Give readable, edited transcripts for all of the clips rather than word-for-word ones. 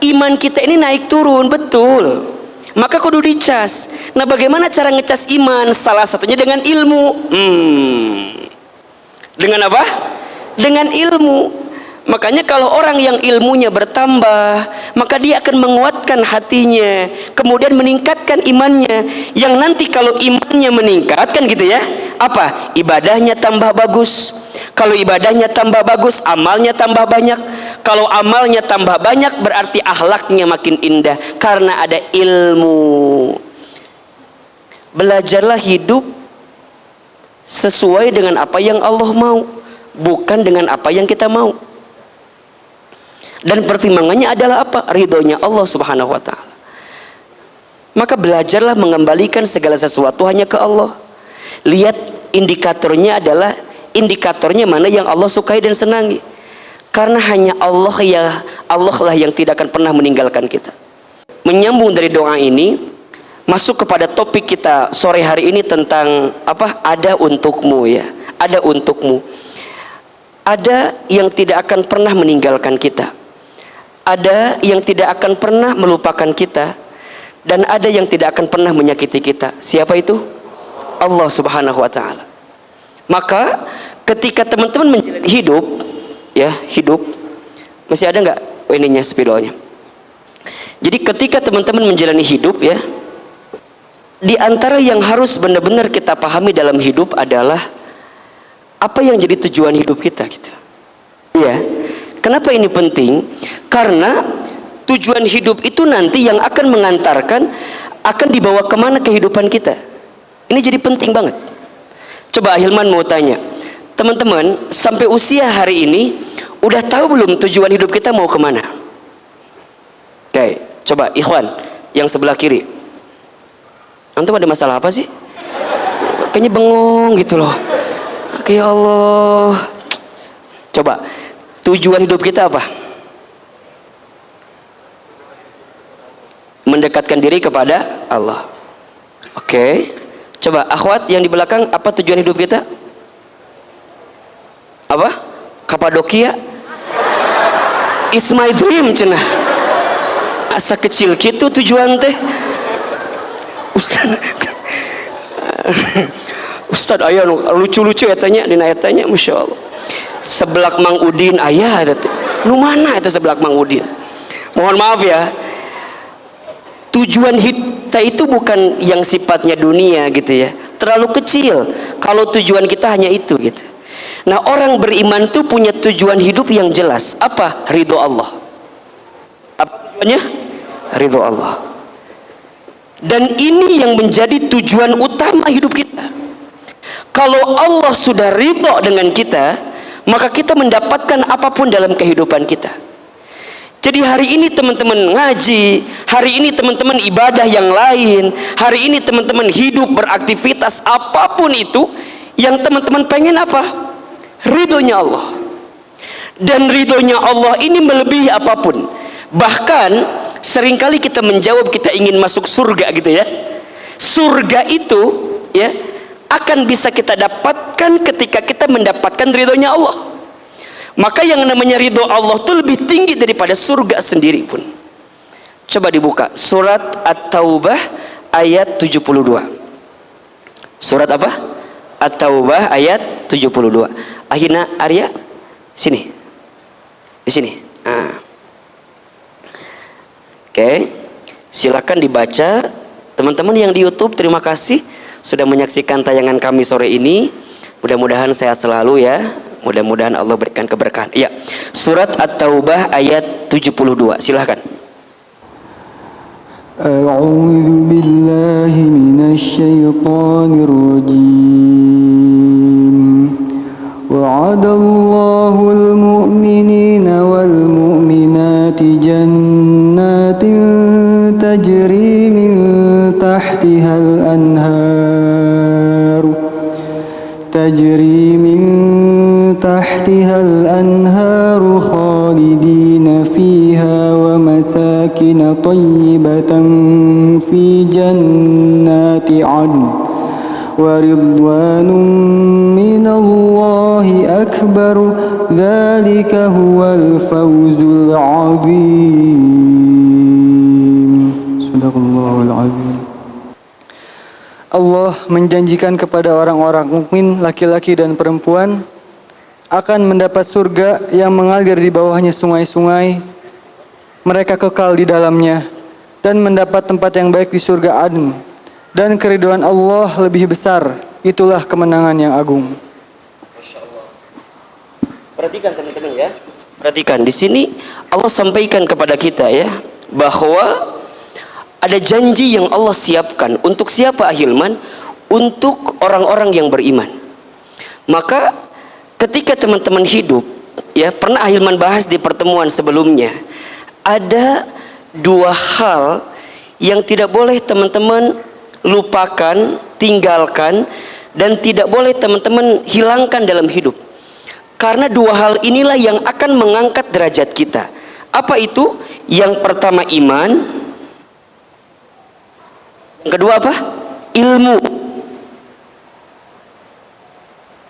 iman kita ini naik turun, betul. Maka kudu dicas. Nah, bagaimana cara ngecas iman? Salah satunya dengan ilmu. Dengan apa? Dengan ilmu. Makanya kalau orang yang ilmunya bertambah, maka dia akan menguatkan hatinya, kemudian meningkatkan imannya. Yang nanti kalau imannya meningkat, kan gitu ya, apa? Ibadahnya tambah bagus. Kalau ibadahnya tambah bagus, amalnya tambah banyak. Kalau amalnya tambah banyak, berarti akhlaknya makin indah karena ada ilmu. Belajarlah hidup sesuai dengan apa yang Allah mau, bukan dengan apa yang kita mau. Dan pertimbangannya adalah apa? Ridhonya Allah subhanahu wa ta'ala. Maka belajarlah mengembalikan segala sesuatu hanya ke Allah. Lihat indikatornya adalah indikatornya mana yang Allah sukai dan senangi. Karena hanya Allah lah yang tidak akan pernah meninggalkan kita. Menyambung dari doa ini, masuk kepada topik kita sore hari ini tentang apa? Ada untukmu ya. Ada untukmu. Ada yang tidak akan pernah meninggalkan kita. Ada yang tidak akan pernah melupakan kita, dan ada yang tidak akan pernah menyakiti kita. Siapa itu? Allah subhanahu wa ta'ala. Maka ketika teman-teman menjalani hidup, ya hidup, masih ada nggak ininya spidolnya? Jadi ketika teman-teman menjalani hidup ya, di antara yang harus benar-benar kita pahami dalam hidup adalah apa yang jadi tujuan hidup kita gitu. Iya. Kenapa ini penting? Karena tujuan hidup itu nanti yang akan mengantarkan, akan dibawa kemana kehidupan kita. Ini jadi penting banget. Coba Hilman mau tanya, teman-teman sampai usia hari ini udah tahu belum tujuan hidup kita mau kemana? Oke, coba Ikhwan yang sebelah kiri, antum ada masalah apa sih? Kayaknya bengong gitu loh. Oke, ya Allah. Coba tujuan hidup kita apa? Mendekatkan diri kepada Allah. Oke. Coba akhwat yang di belakang, apa tujuan hidup kita? Apa? Kapadokia? It's my dream cenah. Asa kecil gitu tujuan teh. Ustaz aya lucu-lucu etanya dina etanya, Masya Allah. Sebelak Mang Udin ayah ada teh. Nu mana eta sebelak Mang Udin? Mohon maaf ya. Tujuan kita itu bukan yang sifatnya dunia gitu ya. Terlalu kecil kalau tujuan kita hanya itu gitu. Nah, orang beriman tuh punya tujuan hidup yang jelas. Apa? Ridho Allah. Apa tujuannya? Ridho Allah. Dan ini yang menjadi tujuan utama hidup kita. Kalau Allah sudah ridho dengan kita, maka kita mendapatkan apapun dalam kehidupan kita. Jadi hari ini teman-teman ngaji, hari ini teman-teman ibadah yang lain, hari ini teman-teman hidup beraktivitas apapun itu, yang teman-teman pengen apa? Ridhonya Allah. Dan ridhonya Allah ini melebihi apapun. Bahkan seringkali kita menjawab kita ingin masuk surga gitu ya. Surga itu ya akan bisa kita dapatkan ketika kita mendapatkan ridhonya Allah. Maka yang namanya ridho Allah itu lebih tinggi daripada surga sendiri pun. Coba dibuka surat At-Taubah ayat 72. Surat apa? At-Taubah ayat 72. Ahina Arya sini. Di sini. Nah. Oke. Silakan dibaca. Teman-teman yang di YouTube, terima kasih sudah menyaksikan tayangan kami sore ini. Mudah-mudahan sehat selalu ya. Mudah-mudahan Allah berikan keberkahan. Ya, surat At-Taubah ayat 72. Silahkan. A'udzu billahi minasy syaithanir rajim. Wa'adallahu al-mu'minina wal mu'minati jannatin tajri min tahtiha al-anhar. Tajri min تحتها الأنهار خالدين فيها ومساكن طيبة في جنات عدن ورضوان من الله أكبر ذلك هو الفوز العظيم menjanjikan kepada orang-orang mukmin laki-laki dan perempuan akan mendapat surga yang mengalir di bawahnya sungai-sungai. Mereka kekal di dalamnya dan mendapat tempat yang baik di surga Aden. Dan keridhaan Allah lebih besar. Itulah kemenangan yang agung. Masya Allah. Perhatikan teman-teman ya. Perhatikan di sini Allah sampaikan kepada kita ya bahwa ada janji yang Allah siapkan untuk siapa ahilman? Untuk orang-orang yang beriman. Maka ketika teman-teman hidup ya, pernah ahilman bahas di pertemuan sebelumnya, ada dua hal yang tidak boleh teman-teman lupakan, tinggalkan, dan tidak boleh teman-teman hilangkan dalam hidup. Karena dua hal inilah yang akan mengangkat derajat kita. Apa itu? Yang pertama iman, yang kedua apa? Ilmu.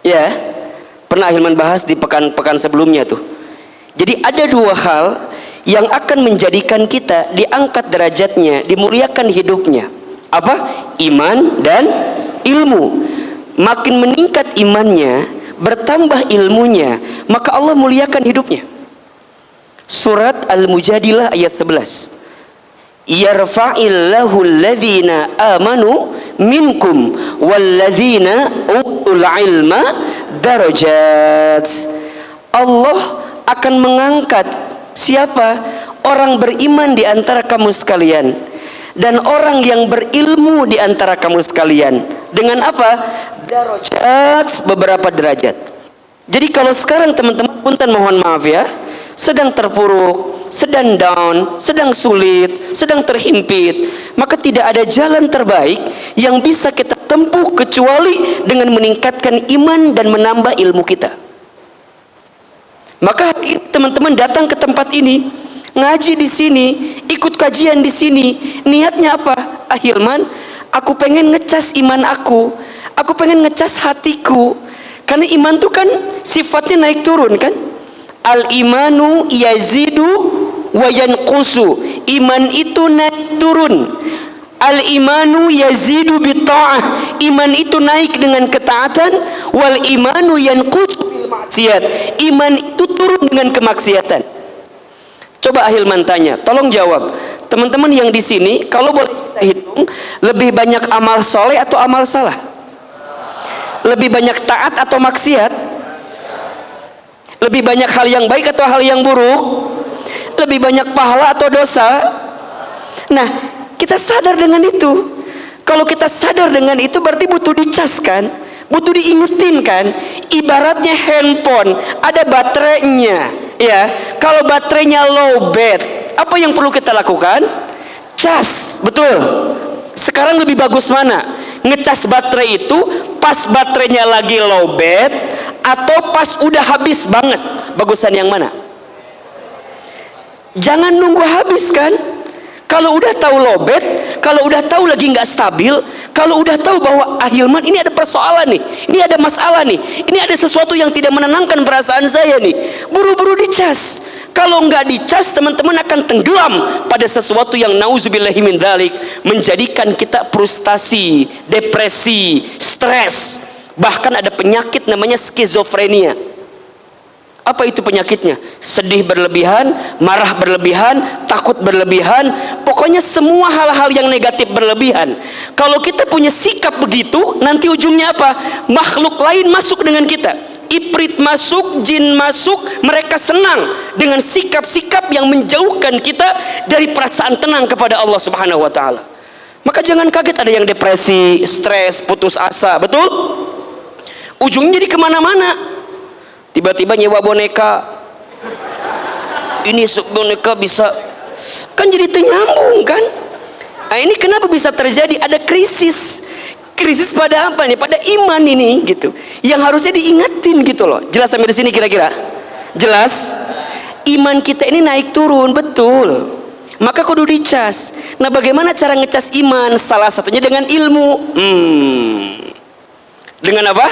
Ya, pernah Hilman bahas di pekan-pekan sebelumnya tuh. Jadi ada dua hal yang akan menjadikan kita diangkat derajatnya, dimuliakan hidupnya. Apa? Iman dan ilmu. Makin meningkat imannya, bertambah ilmunya, maka Allah muliakan hidupnya. Surat Al-Mujadilah ayat 11. Yarfa'illahu alladhina amanu minkum walladhina utul ilma darajat. Allah akan mengangkat siapa? Orang beriman di antara kamu sekalian dan orang yang berilmu di antara kamu sekalian. Dengan apa? Darajat, beberapa derajat. Jadi kalau sekarang teman-teman punten mohon maaf ya, sedang terpuruk, sedang down, sedang sulit, sedang terhimpit, maka tidak ada jalan terbaik yang bisa kita tempuh kecuali dengan meningkatkan iman dan menambah ilmu kita. Maka teman-teman datang ke tempat ini, ngaji di sini, ikut kajian di sini, niatnya apa? Ahilman, aku pengen ngecas iman aku pengen ngecas hatiku, karena iman itu kan sifatnya naik turun kan? Al-imanu yazidu wa yanqusu. Iman itu naik turun. Al-imanu yazidu bitta'ah. Iman itu naik dengan ketaatan. Wal imanu yanqusu bil maksiat. Iman itu turun dengan kemaksiatan. Coba Ahilman tanya, tolong jawab. Teman-teman yang di sini, kalau boleh kita hitung, lebih banyak amal soleh atau amal salah? Lebih banyak taat atau maksiat? Lebih banyak hal yang baik atau hal yang buruk? Lebih banyak pahala atau dosa? Nah, kita sadar dengan itu. Kalau kita sadar dengan itu berarti butuh dicas kan? Butuh diingetin kan? Ibaratnya handphone, ada baterainya. Ya, kalau baterainya low bat, apa yang perlu kita lakukan? Cas, betul. Sekarang lebih bagus mana? Ngecas baterai itu pas baterainya lagi low bat atau pas udah habis banget? Bagusan yang mana? Jangan nunggu habis kan? Kalau udah tahu lowbat, kalau udah tahu lagi nggak stabil, kalau udah tahu bahwa Ahilman ini ada persoalan nih, ini ada masalah nih, ini ada sesuatu yang tidak menenangkan perasaan saya nih, buru-buru dicas. Kalau nggak dicas, teman-teman akan tenggelam pada sesuatu yang nauzubillahi min dzalik, menjadikan kita frustasi, depresi, stres, bahkan ada penyakit namanya skizofrenia. Apa itu penyakitnya? Sedih berlebihan, marah berlebihan, takut berlebihan, pokoknya semua hal-hal yang negatif berlebihan. Kalau kita punya sikap begitu, nanti ujungnya apa? Makhluk lain masuk dengan kita, ifrit masuk, jin masuk, mereka senang dengan sikap-sikap yang menjauhkan kita dari perasaan tenang kepada Allah Subhanahu wa taala. Maka jangan kaget ada yang depresi, stres, putus asa, betul? Ujungnya jadi kemana-mana. Tiba-tiba nyewa boneka, ini boneka bisa, kan jadi ternyambung kan? Nah ini kenapa bisa terjadi? Ada krisis pada apa nih? Pada iman ini gitu, yang harusnya diingatin gitu loh. Jelas sampai di sini kira-kira? Jelas? Iman kita ini naik turun, betul. Maka kudu dicas. Nah bagaimana cara ngecas iman? Salah satunya dengan ilmu. Dengan apa?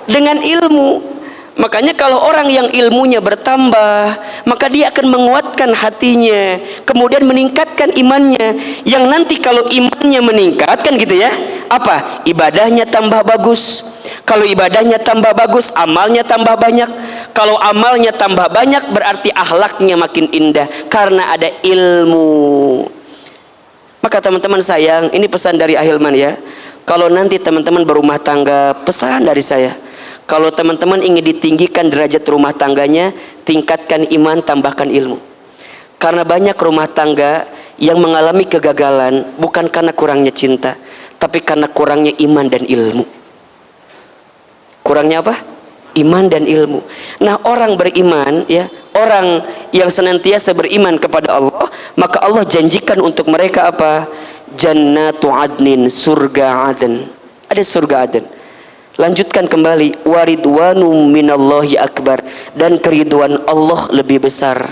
Dengan ilmu. Makanya kalau orang yang ilmunya bertambah, maka dia akan menguatkan hatinya, kemudian meningkatkan imannya, yang nanti kalau imannya meningkat kan gitu ya, Apa? Ibadahnya tambah bagus. Kalau ibadahnya tambah bagus, amalnya tambah banyak. Kalau amalnya tambah banyak, berarti akhlaknya makin indah karena ada ilmu. Maka teman-teman sayang, ini pesan dari Ahilman ya. Kalau nanti teman-teman berumah tangga, pesan dari saya. Kalau teman-teman ingin ditinggikan derajat rumah tangganya, tingkatkan iman, tambahkan ilmu. Karena banyak rumah tangga yang mengalami kegagalan bukan karena kurangnya cinta, tapi karena kurangnya iman dan ilmu. Kurangnya apa? Iman dan ilmu. Nah, orang beriman ya, orang yang senantiasa beriman kepada Allah, maka Allah janjikan untuk mereka apa? Jannatu adnin, surga Aden. Ada surga Aden. Lanjutkan kembali, waridwanum minallahi akbar, dan keriduan Allah lebih besar.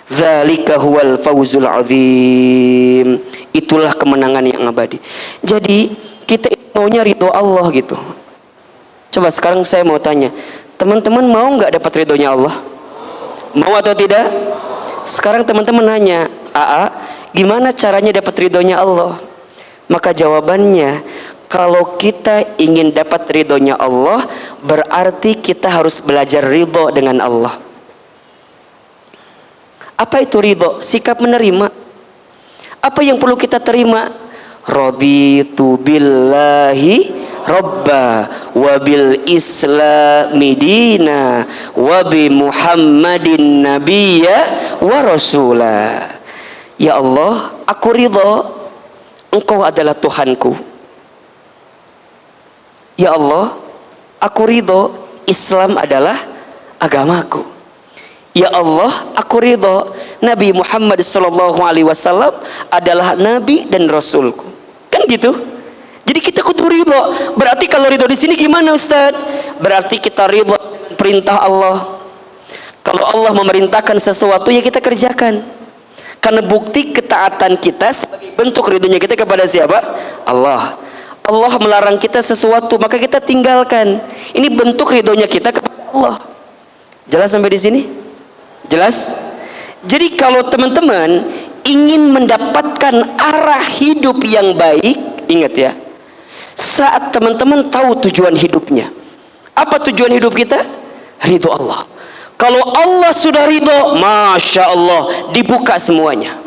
Dzalika huwal fawzul azim. Itulah kemenangan yang abadi. Jadi kita maunya ridho Allah gitu. Coba sekarang saya mau tanya, teman-teman mau nggak dapat ridhonya Allah? Mau atau tidak? Sekarang teman-teman nanya, gimana caranya dapat ridhonya Allah? Maka jawabannya, kalau kita ingin dapat ridhonya Allah, berarti kita harus belajar ridho dengan Allah. Apa itu ridho? Sikap menerima. Apa yang perlu kita terima? Raditu billahi Rabba wa bil islami dina wa bi Muhammadin nabiyya wa rasula. Ya Allah, aku ridho Engkau adalah Tuhanku. Ya Allah, aku ridho Islam adalah agamaku. Ya Allah, aku ridho Nabi Muhammad SAW adalah Nabi dan Rasulku. Kan gitu? Jadi kita kudu ridho. Berarti kalau ridho di sini gimana Ustaz? Berarti kita ridho perintah Allah. Kalau Allah memerintahkan sesuatu ya kita kerjakan. Karena bukti ketaatan kita sebagai bentuk ridhonya kita kepada siapa? Allah. Allah melarang kita sesuatu maka kita tinggalkan. Ini bentuk ridhonya kita kepada Allah. Jelas sampai di sini? Jelas? Jadi kalau teman-teman ingin mendapatkan arah hidup yang baik, ingat ya, saat teman-teman tahu tujuan hidupnya. Apa tujuan hidup kita? Ridho Allah. Kalau Allah sudah ridho, Masya Allah, dibuka semuanya.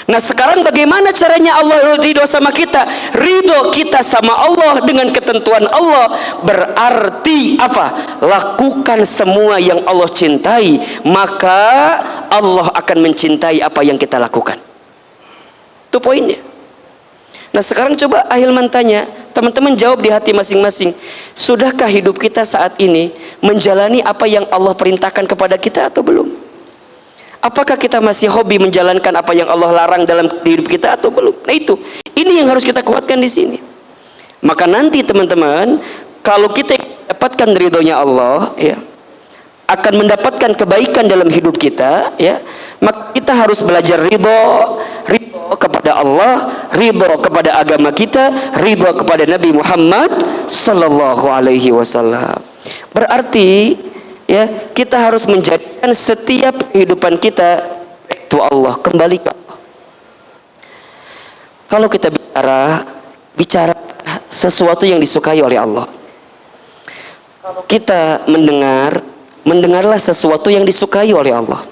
Nah sekarang bagaimana caranya Allah ridho sama kita? Ridho kita sama Allah dengan ketentuan Allah. Berarti apa? Lakukan semua yang Allah cintai, maka Allah akan mencintai apa yang kita lakukan. Itu poinnya. Nah sekarang coba Ahilman tanya, teman-teman jawab di hati masing-masing. Sudahkah hidup kita saat ini menjalani apa yang Allah perintahkan kepada kita atau belum? Apakah kita masih hobi menjalankan apa yang Allah larang dalam hidup kita atau belum? Nah itu, ini yang harus kita kuatkan di sini. Maka nanti teman-teman, kalau kita dapatkan ridhonya Allah, ya, akan mendapatkan kebaikan dalam hidup kita, ya, maka kita harus belajar ridho kepada Allah, ridho kepada agama kita, ridho kepada Nabi Muhammad sallallahu alaihi wasallam. Berarti ya, kita harus menjadikan setiap kehidupan kita itu Allah, kembali ke Allah. Kalau kita bicara sesuatu yang disukai oleh Allah. Kalau kita mendengarlah sesuatu yang disukai oleh Allah.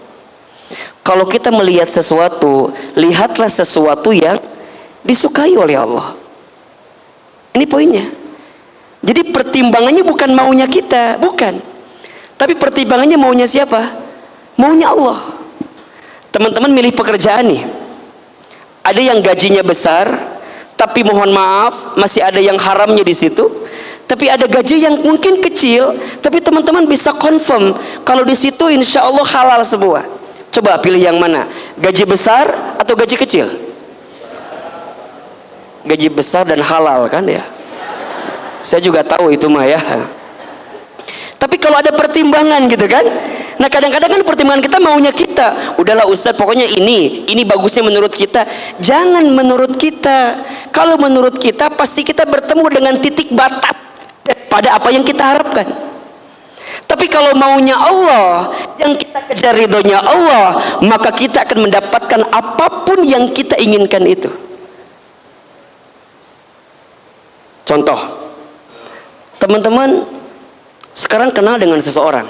Kalau kita melihat sesuatu, lihatlah sesuatu yang disukai oleh Allah. Ini poinnya. Jadi pertimbangannya bukan maunya kita, bukan. Tapi pertimbangannya maunya siapa? Maunya Allah. Teman-teman milih pekerjaan nih. Ada yang gajinya besar, tapi mohon maaf masih ada yang haramnya di situ. Tapi ada gaji yang mungkin kecil, tapi teman-teman bisa confirm kalau di situ insya Allah halal semua. Coba pilih yang mana? Gaji besar atau gaji kecil? Gaji besar dan halal kan ya? Saya juga tahu itu mah ya. Tapi kalau ada pertimbangan gitu kan, nah kadang-kadang kan pertimbangan kita maunya kita, udahlah Ustadz pokoknya ini bagusnya menurut kita. Jangan menurut kita. Kalau menurut kita pasti kita bertemu dengan titik batas pada apa yang kita harapkan. Tapi kalau maunya Allah, yang kita kejar ridhonya Allah, maka kita akan mendapatkan apapun yang kita inginkan itu. Contoh, teman-teman sekarang kenal dengan seseorang.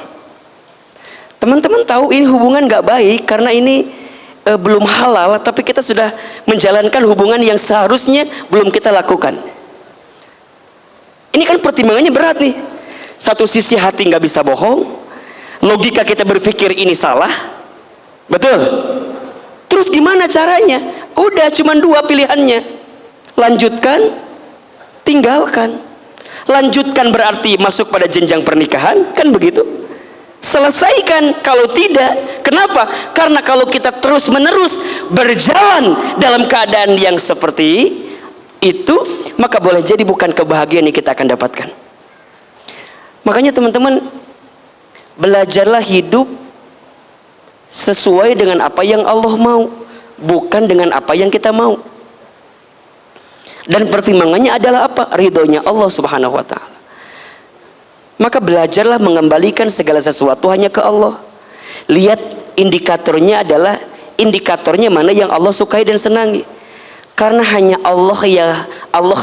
Teman-teman tahu ini hubungan gak baik karena ini belum halal, tapi kita sudah menjalankan hubungan yang seharusnya belum kita lakukan. Ini kan pertimbangannya berat nih. Satu sisi hati gak bisa bohong, logika kita berpikir ini salah, betul? Terus gimana caranya? Udah cuma dua pilihannya, lanjutkan, tinggalkan. Lanjutkan berarti masuk pada jenjang pernikahan, kan begitu? Selesaikan kalau tidak. Kenapa? Karena kalau kita terus menerus berjalan dalam keadaan yang seperti itu, maka boleh jadi bukan kebahagiaan yang kita akan dapatkan. Makanya teman-teman, belajarlah hidup sesuai dengan apa yang Allah mau, bukan dengan apa yang kita mau. Dan pertimbangannya adalah apa? Ridhonya Allah subhanahu wa ta'ala. Maka belajarlah mengembalikan segala sesuatu hanya ke Allah. Lihat indikatornya adalah indikatornya mana yang Allah sukai dan senangi. Karena hanya Allah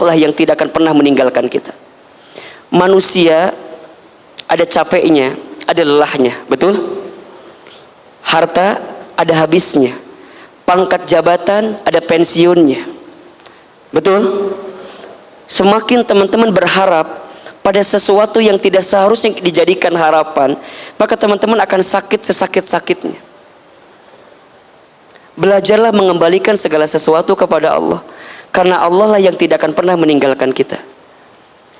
lah yang tidak akan pernah meninggalkan kita. Manusia ada capeknya, ada lelahnya, betul? Harta ada habisnya, pangkat jabatan ada pensiunnya, betul? Semakin teman-teman berharap pada sesuatu yang tidak seharusnya dijadikan harapan, maka teman-teman akan sakit sesakit-sakitnya. Belajarlah mengembalikan segala sesuatu kepada Allah, karena Allah lah yang tidak akan pernah meninggalkan kita.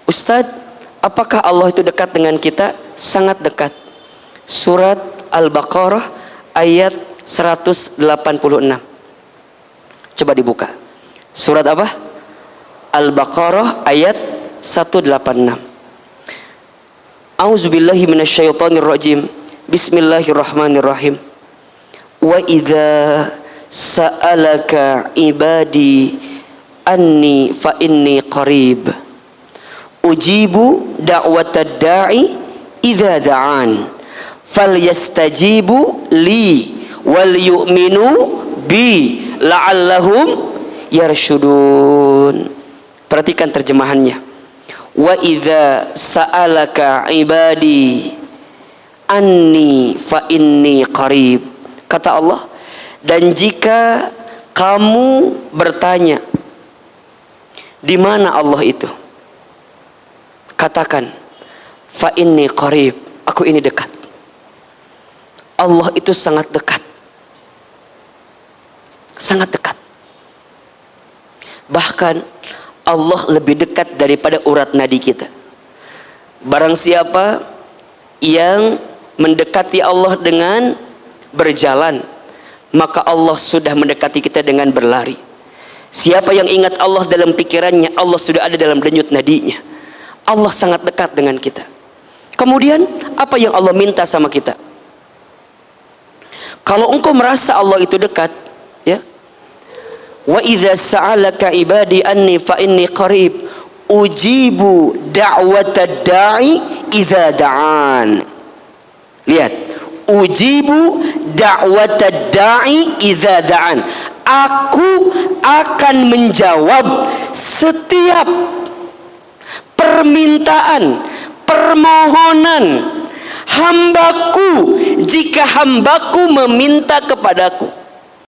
Ustadz, apakah Allah itu dekat dengan kita? Sangat dekat. Surat Al-Baqarah ayat 186. Coba dibuka. Surat apa? Al-Baqarah ayat 186. A'udzubillahi minasyaitonirrajim. Bismillahirrahmanirrahim. Wa idza sa'alaka ibadi anni fa inni qarib ujibu da'watad da'i idza da'an falyastajibu li wal yu'minu bi la'allahum yarshudun. Perhatikan terjemahannya. Wa idza sa'alaka ibadi anni fa inni qarib. Kata Allah, dan jika kamu bertanya di mana Allah itu, katakan fa inni qarib, aku ini dekat. Allah itu sangat dekat, sangat dekat. Bahkan Allah lebih dekat daripada urat nadi kita. Barang siapa yang mendekati Allah dengan berjalan, maka Allah sudah mendekati kita dengan berlari. Siapa yang ingat Allah dalam pikirannya, Allah sudah ada dalam denyut nadinya. Allah sangat dekat dengan kita. Kemudian apa yang Allah minta sama kita? Kalau engkau merasa Allah itu dekat, ya, wa idza sa'alaka ibadi anni fa inni qarib ujibu da'watad da'i idza da'an. Lihat, ujibu da'watad da'i idza da'an. Aku akan menjawab setiap permintaan, permohonan hambaku jika hambaku meminta kepadaku.